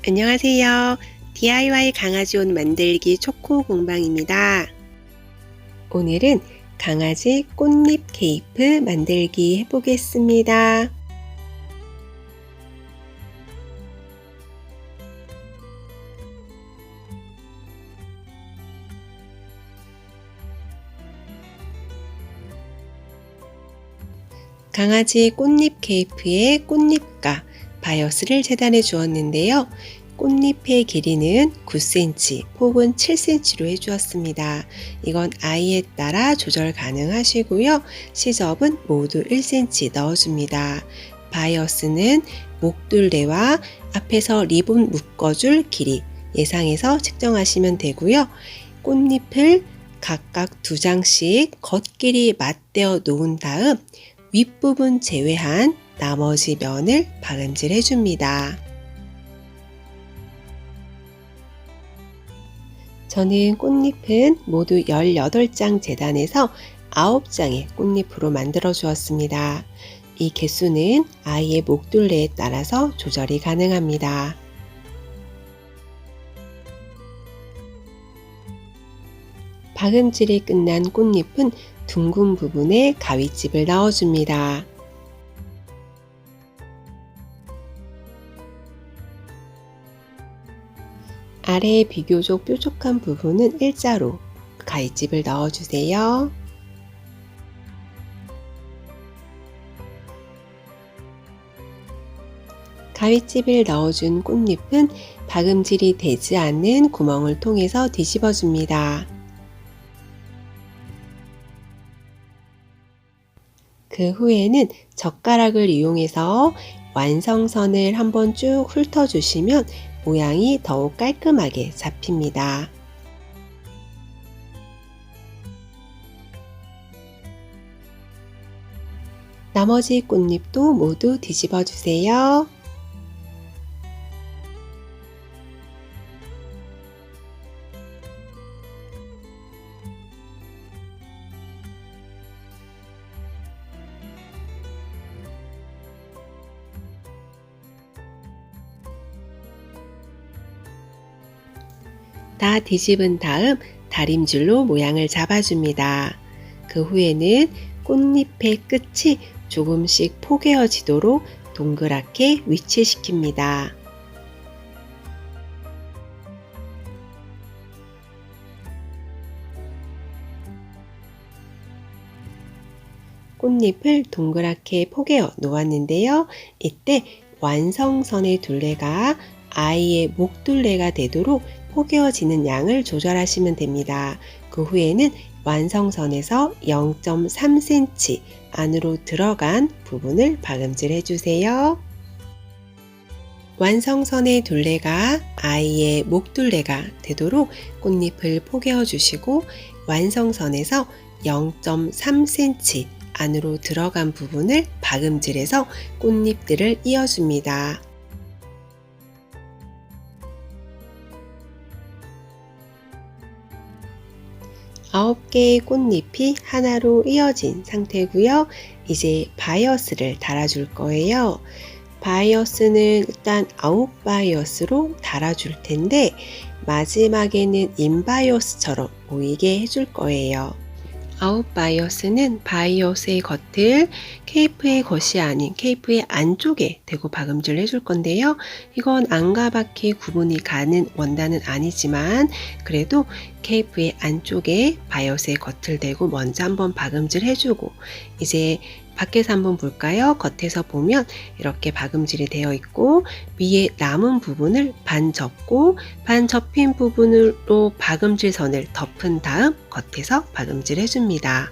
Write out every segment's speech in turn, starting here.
안녕하세요. DIY 강아지 옷 만들기 초코 공방입니다. 오늘은 강아지 꽃잎 케이프 만들기 해보겠습니다. 강아지 꽃잎 케이프에 꽃잎과 바이어스를 재단해 주었는데요. 꽃잎의 길이는 9cm, 폭은 7cm로 해주었습니다. 이건 아이에 따라 조절 가능하시고요. 시접은 모두 1cm 넣어줍니다. 바이어스는 목둘레와 앞에서 리본 묶어줄 길이 예상해서 측정하시면 되고요. 꽃잎을 각각 2장씩 겉길이 맞대어 놓은 다음 윗부분 제외한 나머지 면을 박음질 해줍니다. 저는 꽃잎은 모두 18장 재단해서 9장의 꽃잎으로 만들어 주었습니다. 이 개수는 아이의 목둘레에 따라서 조절이 가능합니다. 박음질이 끝난 꽃잎은 둥근 부분에 가위집을 넣어줍니다. 아래에 비교적 뾰족한 부분은 일자로 가위집을 넣어주세요. 가위집을 넣어준 꽃잎은 박음질이 되지 않는 구멍을 통해서 뒤집어줍니다. 그 후에는 젓가락을 이용해서 완성선을 한번 쭉 훑어주시면 모양이 더욱 깔끔하게 잡힙니다. 나머지 꽃잎도 모두 뒤집어 주세요. 다 뒤집은 다음 다림줄로 모양을 잡아줍니다. 그 후에는 꽃잎의 끝이 조금씩 포개어지도록 동그랗게 위치시킵니다. 꽃잎을 동그랗게 포개어 놓았는데요. 이때 완성선의 둘레가 아이의 목둘레가 되도록 포개어지는 양을 조절하시면 됩니다. 그 후에는 완성선에서 0.3cm 안으로 들어간 부분을 박음질 해주세요. 완성선의 둘레가 아이의 목둘레가 되도록 꽃잎을 포개어 주시고 완성선에서 0.3cm 안으로 들어간 부분을 박음질해서 꽃잎들을 이어줍니다. 9개의 꽃잎이 하나로 이어진 상태고요. 이제 바이어스를 달아줄 거예요. 바이어스는 일단 아웃바이어스로 달아줄 텐데 마지막에는 인바이어스처럼 보이게 해줄 거예요. 아웃바이어스는 바이어스의 겉을 케이프의 겉이 아닌 케이프의 안쪽에 대고 박음질을 해줄 건데요. 이건 안과 밖이 구분이 가는 원단은 아니지만 그래도 케이프의 안쪽에 바이어스의 겉을 대고 먼저 한번 박음질 해주고 이제 밖에서 한번 볼까요? 겉에서 보면 이렇게 박음질이 되어 있고 위에 남은 부분을 반 접고 반 접힌 부분으로 박음질 선을 덮은 다음 겉에서 박음질 해줍니다.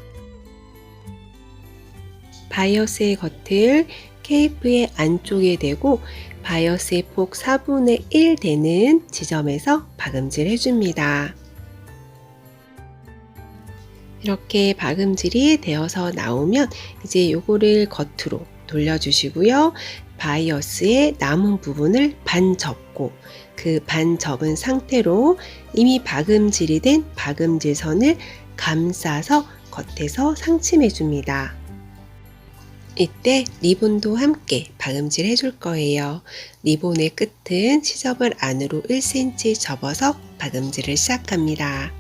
바이어스의 겉을 케이프의 안쪽에 대고 바이어스의 폭 4분의 1 되는 지점에서 박음질 해줍니다. 이렇게 박음질이 되어서 나오면 이제 요거를 겉으로 돌려주시고요. 바이어스의 남은 부분을 반 접고 그 반 접은 상태로 이미 박음질이 된 박음질 선을 감싸서 겉에서 상침해 줍니다. 이때 리본도 함께 박음질 해줄 거예요. 리본의 끝은 시접을 안으로 1cm 접어서 박음질을 시작합니다.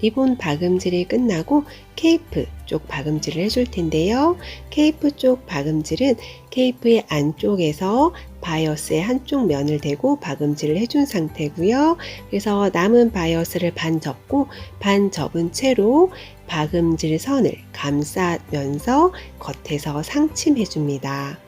리본 박음질이 끝나고 케이프 쪽 박음질을 해줄 텐데요. 케이프 쪽 박음질은 케이프의 안쪽에서 바이어스의 한쪽 면을 대고 박음질을 해준 상태고요. 그래서 남은 바이어스를 반 접고 반 접은 채로 박음질 선을 감싸면서 겉에서 상침해줍니다.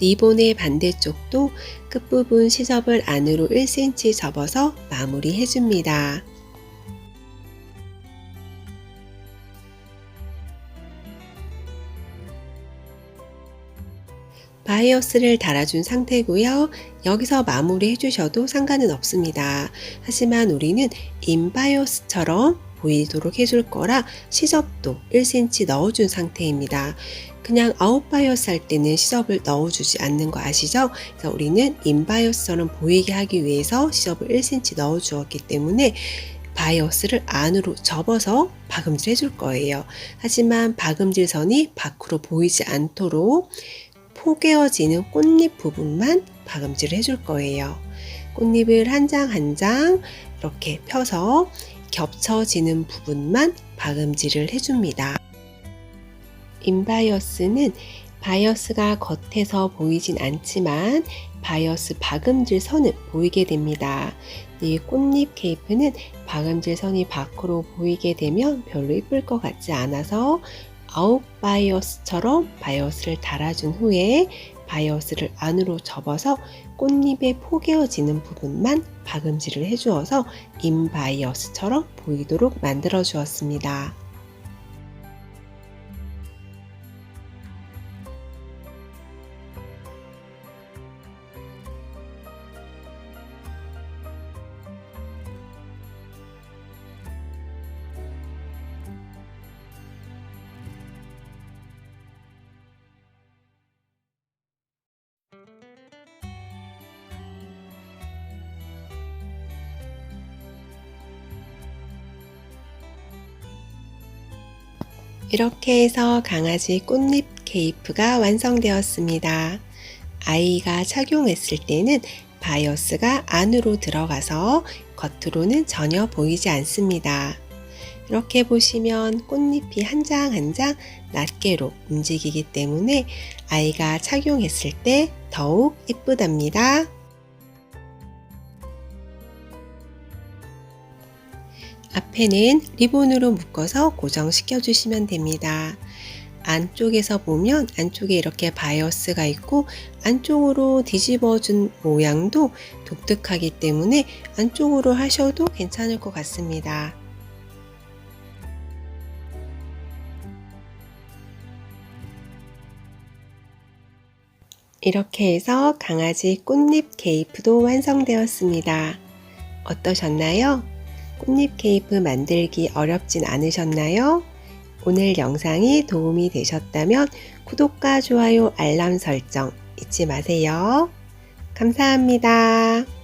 리본의 반대쪽도 끝부분 시접을 안으로 1cm 접어서 마무리 해줍니다. 바이어스를 달아준 상태고요. 여기서 마무리 해주셔도 상관은 없습니다. 하지만 우리는 인바이어스처럼 보이도록 해줄 거라 시접도 1cm 넣어준 상태입니다. 그냥 아웃바이어스 할 때는 시접을 넣어주지 않는 거 아시죠? 그래서 우리는 인바이어스처럼 보이게 하기 위해서 시접을 1cm 넣어주었기 때문에 바이어스를 안으로 접어서 박음질 해줄 거예요. 하지만 박음질 선이 밖으로 보이지 않도록 포개어지는 꽃잎 부분만 박음질을 해줄 거예요. 꽃잎을 한 장 한 장 이렇게 펴서 겹쳐지는 부분만 박음질을 해줍니다. 인바이어스는 바이어스가 겉에서 보이진 않지만 바이어스 박음질 선은 보이게 됩니다. 이 꽃잎 케이프는 박음질 선이 밖으로 보이게 되면 별로 이쁠 것 같지 않아서 아웃바이어스처럼 바이어스를 달아준 후에 바이어스를 안으로 접어서 꽃잎에 포개어지는 부분만 박음질을 해주어서 인바이어스처럼 보이도록 만들어 주었습니다. 이렇게 해서 강아지 꽃잎 케이프가 완성되었습니다. 아이가 착용했을 때는 바이어스가 안으로 들어가서 겉으로는 전혀 보이지 않습니다. 이렇게 보시면 꽃잎이 한 장 한 장 낱개로 움직이기 때문에 아이가 착용했을 때 더욱 예쁘답니다. 앞에는 리본으로 묶어서 고정시켜 주시면 됩니다. 안쪽에서 보면 안쪽에 이렇게 바이어스가 있고 안쪽으로 뒤집어준 모양도 독특하기 때문에 안쪽으로 하셔도 괜찮을 것 같습니다. 이렇게 해서 강아지 꽃잎 케이프도 완성되었습니다. 어떠셨나요? 꽃잎 케이프 만들기 어렵진 않으셨나요? 오늘 영상이 도움이 되셨다면 구독과 좋아요, 알람 설정 잊지 마세요. 감사합니다.